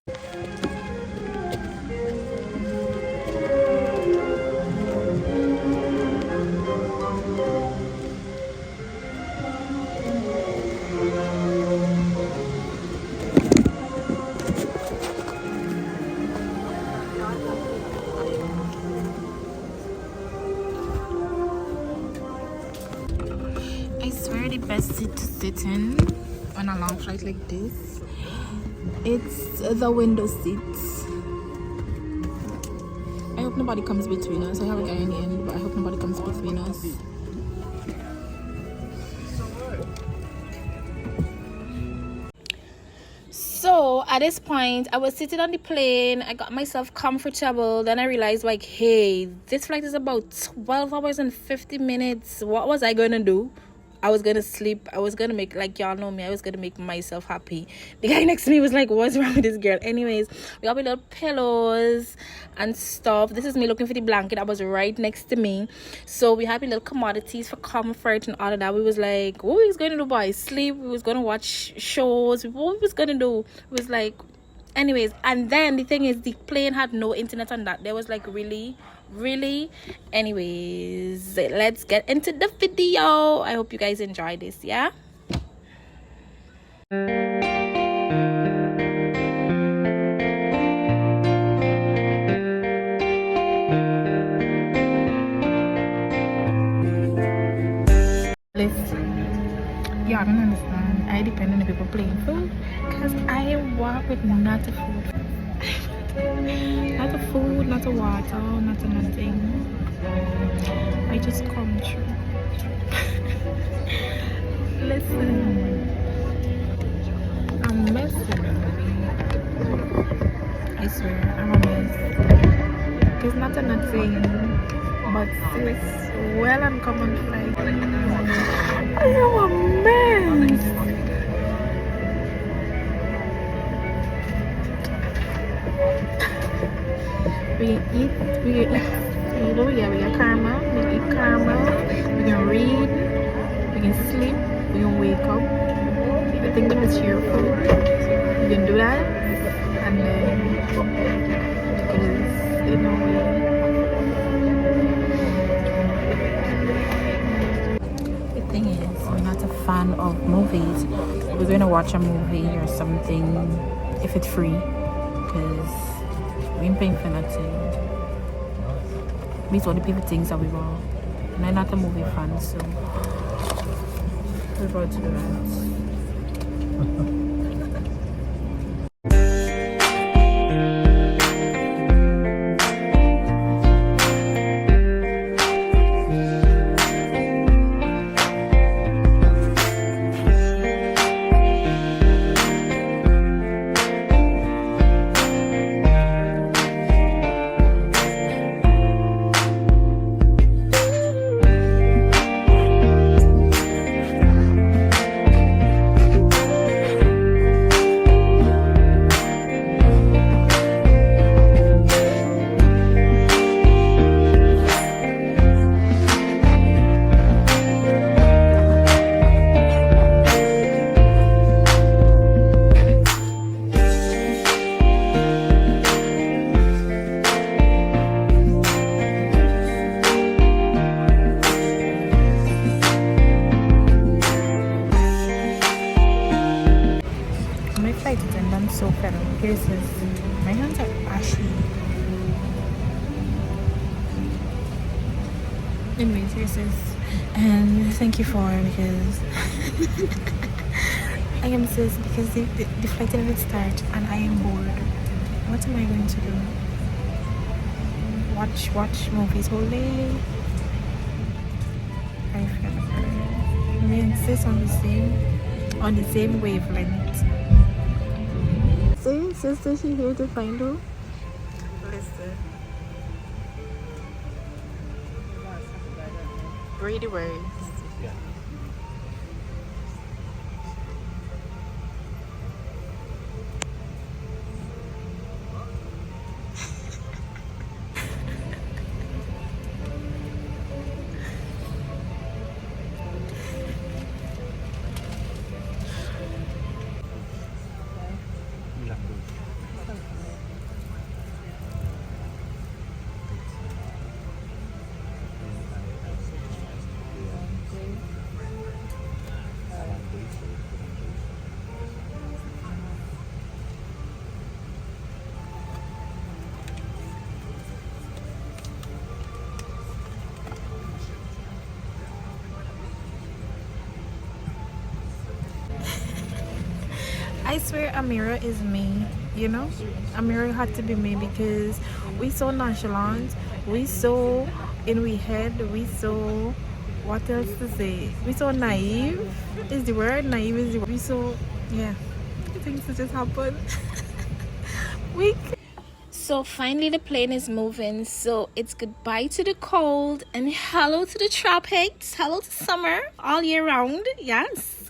I swear the best seat to sit in on a long flight like this, it's the window seats. I hope nobody comes between us. I have a guy in the end, but I hope nobody comes between us. So at this point, I was sitting on the plane. I got myself comfortable. Then I realized, like, hey, this flight is about 12 hours and 50 minutes. What was I going to do? I was going to sleep. I was going to make, like, y'all know me, I was going to make myself happy. The guy next to me was like, what's wrong with this girl? Anyways, we got my little pillows and stuff. This is me looking for the blanket that was right next to me. So we had little commodities for comfort and all of that. We was like, what we was going to do, boys? Sleep. We was going to watch shows. What we was going to do? It was like, anyways. And then the thing is, the plane had no internet on that. There was like, really? Anyways, let's get into the video. I hope you guys enjoy this. Yeah. Listen, yeah, I don't understand. I depend on the people playing food because I work with not a food. Not a food, not a water, not a nothing. I just come through. Listen, I'm messing. I swear, I'm a mess. It's not a nothing, but sis, well, I'm common flight. I am a mess. We can karma, we can eat karma, we can read, we can sleep, we can wake up. I think that is cheerful. We can do that, and then because in a way. The thing is, I'm not a fan of movies. We're going to watch a movie or something if it's free, because we ain't paying for nothing. These are the people things that we want. And I'm not a movie fan, so we're about to do that. So fed up. Here's this. My hands are ashy. Anyways, here's this. And thank you for because I am sis because the flight didn't start and I am bored. What am I going to do? Watch movies whole day? I feel like me and sis on the same wavelength. See, sister, she here to find you. Listen. Read the words. Yeah. swear Amira is me, you know? Amira had to be me because we so nonchalant, we so in we head, we so, what else to say? We so naive is the word, naive is the word. We so, yeah, things just happen. we So finally the plane is moving, so it's goodbye to the cold and hello to the tropics, hello to summer all year round, yes.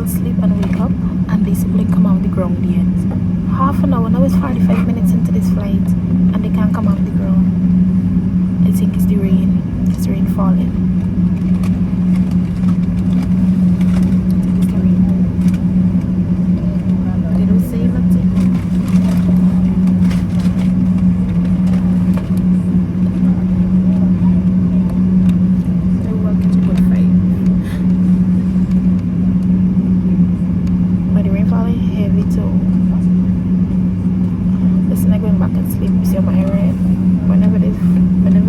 Sleep and wake up and they simply come out the ground yet. Half an hour, now it's 45 minutes into this flight and they can't come out the ground. I think it's the rain. It's rain falling. I think it's the rain. They don't say nothing. So we'll catch a good fight. Falling heavy too. Listen, I'm going back and sleep. See on my red. Whenever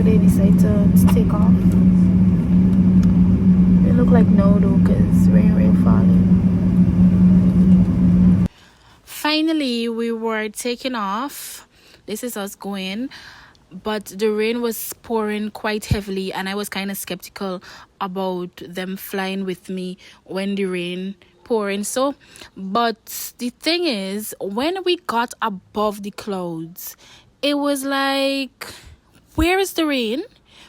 they decide to take off, it look like no though, cause rain falling. Finally, we were taking off. This is us going, but the rain was pouring quite heavily, and I was kind of skeptical about them flying with me when the rain pouring. So but the thing is, when we got above the clouds, it was like, where is the rain?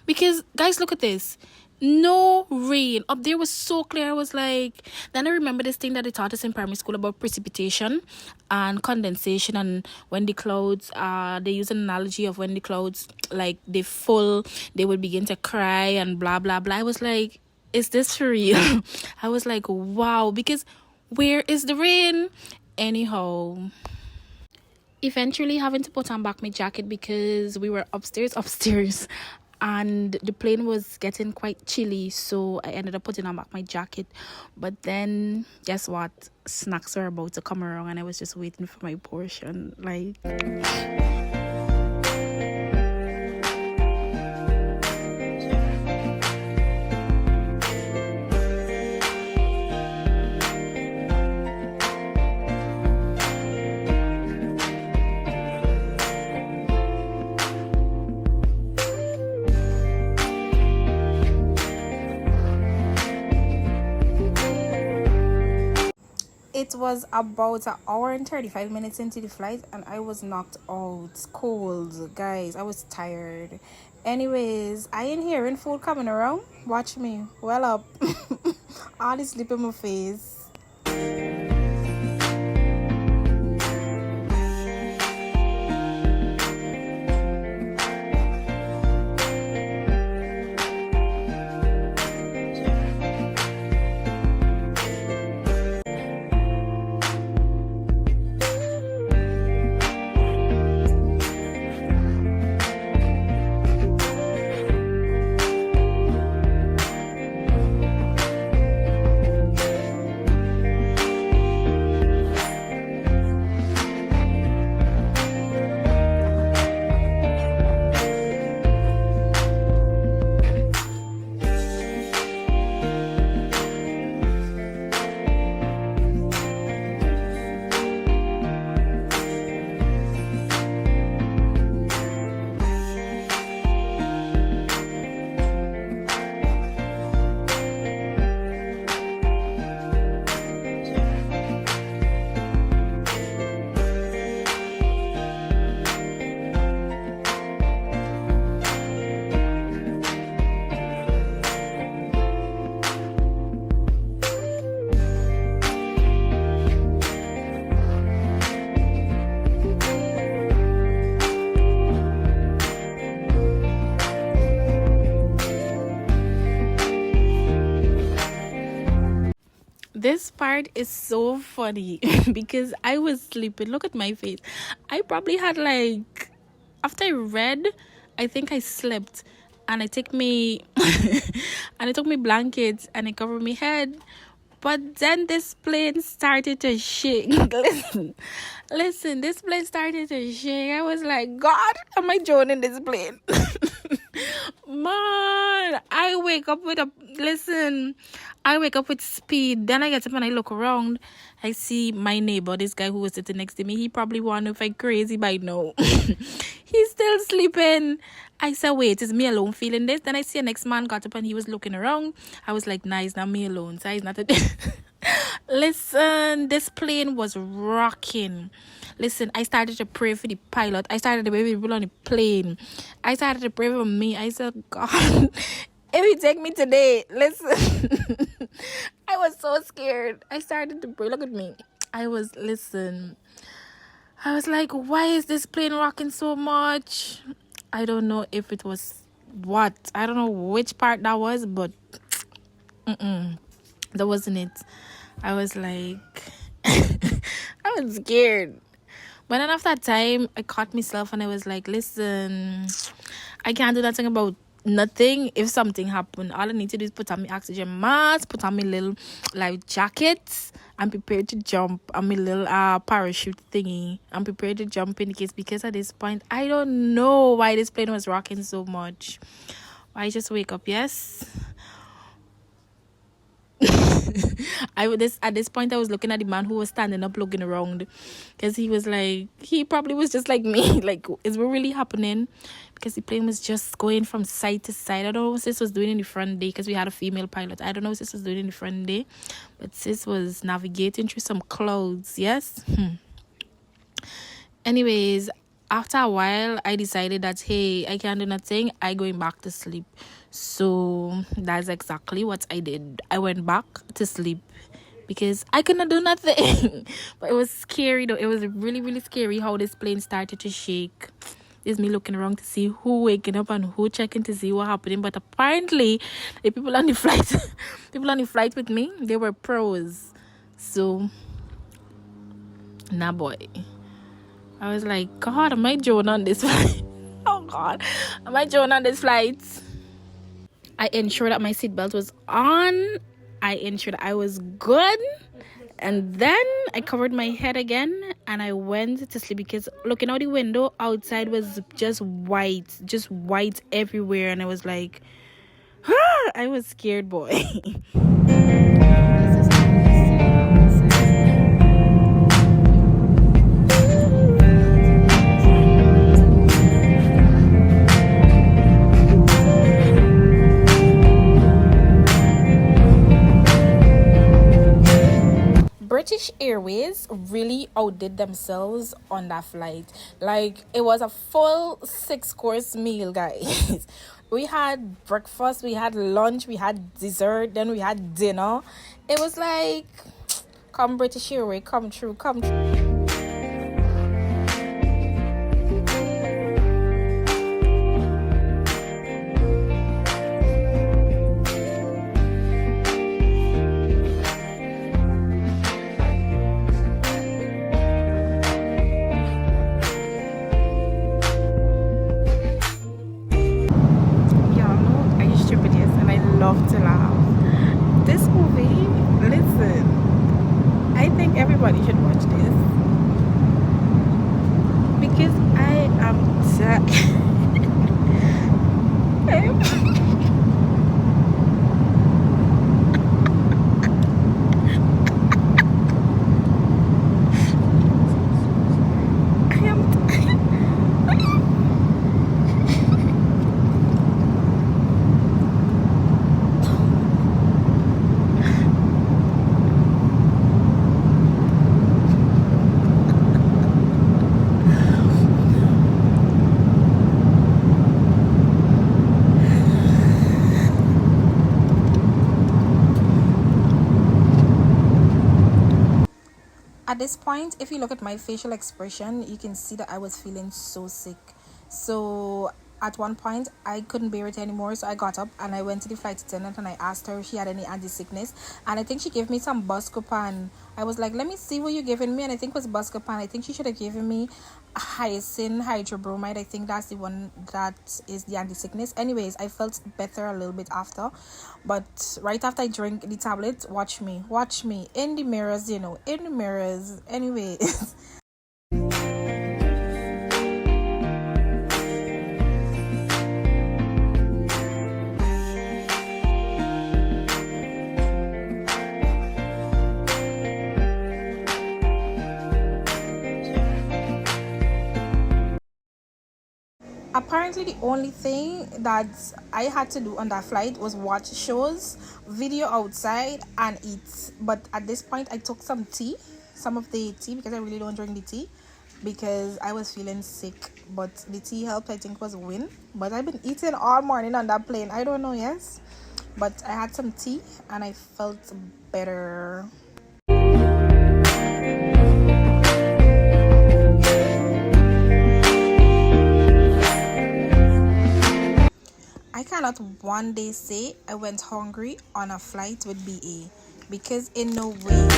Because guys, look at this, no rain up there. Was so clear. I was like, then I remember this thing that they taught us in primary school about precipitation and condensation, and when the clouds they use an analogy of when the clouds like they full, they would begin to cry and blah blah blah. I was like, is this for real? I was like, wow, because where is the rain? Anyhow, eventually having to put on back my jacket because we were upstairs and the plane was getting quite chilly, so I ended up putting on back my jacket. But then guess what, snacks were about to come around and I was just waiting for my portion, like it was about an hour and 35 minutes into the flight and I was knocked out cold, guys. I was tired. Anyways, I ain't hearing food coming around. Watch me. Well up. All this sleep in my face. This part is so funny because I was sleeping. Look at my face. I probably had like, after I read, I think I slept and I took me and I took me blankets and I covered my head. But then this plane started to shake. Listen, this plane started to shake. I was like, God, am I joining this plane? Man, I wake up with I wake up with speed. Then I get up and I look around. I see my neighbor, this guy who was sitting next to me. He probably wonder if I'm crazy by now. He's still sleeping. I said, wait, is me alone feeling this? Then I see a next man got up and he was looking around. I was like, nah, it's not me alone. So it's not a Listen, this plane was rocking. Listen, I started to pray for the pilot. I started to pray for the people on the plane. I started to pray for me. I said, God, if you take me today, listen. I was so scared. I started to pray. Look at me. I was like, why is this plane rocking so much? I don't know if it was what. I don't know which part that was, but that wasn't it. I was like, I was scared. But then after that time, I caught myself and I was like, listen, I can't do nothing about nothing. If something happened, all I need to do is put on my oxygen mask, put on my little life jacket, I'm prepared to jump on my little parachute thingy. I'm prepared to jump in the case, because at this point, I don't know why this plane was rocking so much. I just wake up, yes. At this point I was looking at the man who was standing up looking around, because he was like, he probably was just like me, like, is what really happening? Because the plane was just going from side to side. I don't know what sis was doing in the front day, because we had a female pilot. I don't know what sis was doing in the front day, but sis was navigating through some clouds. Yes. Anyways, after a while I decided that, hey, I can't do nothing, I going back to sleep. So that's exactly what I did. I went back to sleep because I couldn't do nothing. But it was scary though. It was really, really scary how this plane started to shake. There's me looking around to see who waking up and who checking to see what happening. But apparently the people on the flight with me, they were pros. So nah, boy, I was like, God, am I Joan on this flight? Oh God, am I Joan on this flight? I ensured that my seatbelt was on. I ensured I was good. And then I covered my head again and I went to sleep, because looking out the window outside was just white everywhere. And I was like, ah, I was scared, boy. British Airways really outdid themselves on that flight. Like, it was a full 6-course meal, guys. We had breakfast, we had lunch, we had dessert, then we had dinner. It was like, come British Airways, come true. Love to laugh. This movie, listen, I think everybody should watch this, because I am At this point, if you look at my facial expression, you can see that I was feeling so sick. So at one point, I couldn't bear it anymore. So I got up and I went to the flight attendant and I asked her if she had any anti-sickness. And I think she gave me some Buscopan. I was like, let me see what you're giving me. And I think it was Buscopan. I think she should have given me hyacinth hydrobromide. I think that's the one that is the anti-sickness. Anyways, I felt better a little bit after, but right after I drank the tablet, watch me in the mirrors, you know, in the mirrors. Anyways. Apparently the only thing that I had to do on that flight was watch shows, video outside, and eat. But at this point I took some tea, some of the tea, because I really don't drink the tea because I was feeling sick, but the tea helped. I think was a win. But I've been eating all morning on that plane. I don't know, yes, but I had some tea and I felt better. I cannot one day say I went hungry on a flight with BA, because in no way.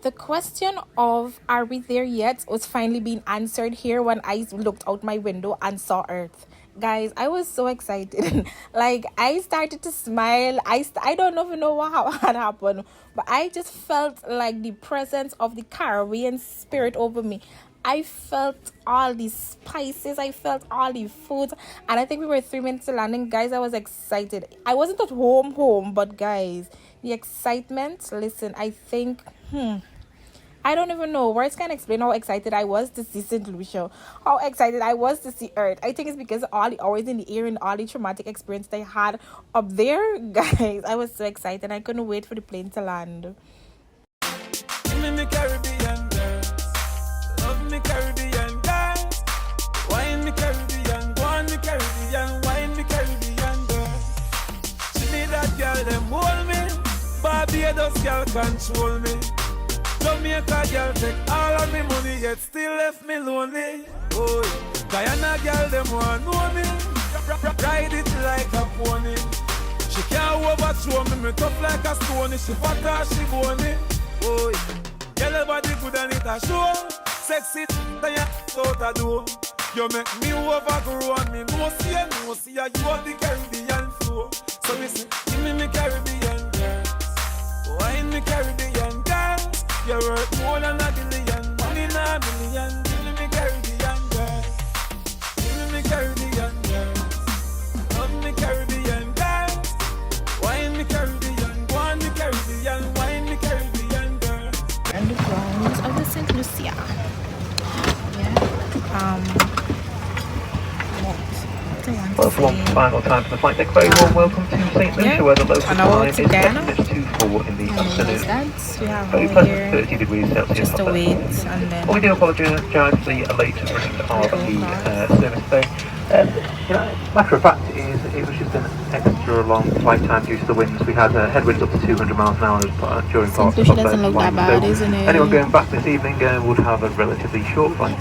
The question of are we there yet was finally being answered here when I looked out my window and saw Earth. Guys, I was so excited. Like, I started to smile. I don't even know what had happened, but I just felt like the presence of the Caribbean spirit over me. I felt all the spices, I felt all the food, and I think we were 3 minutes to landing. Guys, I was excited. I wasn't at home, but guys, the excitement, listen, I think, I don't even know. Words can explain how excited I was to see St. Lucia. How excited I was to see Earth. I think it's because of all the hours in the air and all the traumatic experience I had up there. Guys, I was so excited. I couldn't wait for the plane to land. Caribbean girls. Love me Caribbean girls. Wine me Caribbean. Go on me Caribbean. Wine me Caribbean girls. Trinidad girl, them hold me. Barbados girl control me. Jamaica girl take all of me money, yet still left me lonely. Oh, Guyana girl, them want know me. Ride it like a pony. She can't overthrow me tough like a stone. She fat or she bony. Oh, girl, body good and it a show. Sexy, that you out a do. You make me overgrow and me no see you have the Caribbean flow. So me say, give me Caribbean girls. Wine me Caribbean girls. You're worth more than a billion, money in a million. Give me Caribbean girls. Give me Caribbean girls. Love me Caribbean girls. Wine me Caribbean. Go on me Caribbean. Wine me Caribbean girls. And the grounds of the St. Lucia. Yeah. Well, for one final time for the flight deck, very warm welcome to St. Lucia, where the local time is 10:04 in the afternoon. Very pleasant 30 degrees Celsius. Just to wait, and then we do apologise for the late running of the service today. Matter of fact is it was just an extra long flight time due to the winds. We had headwinds up to 200 miles an hour during parts of the flight. doesn't look that bad, isn't it? Anyone going back this evening would have a relatively short flight.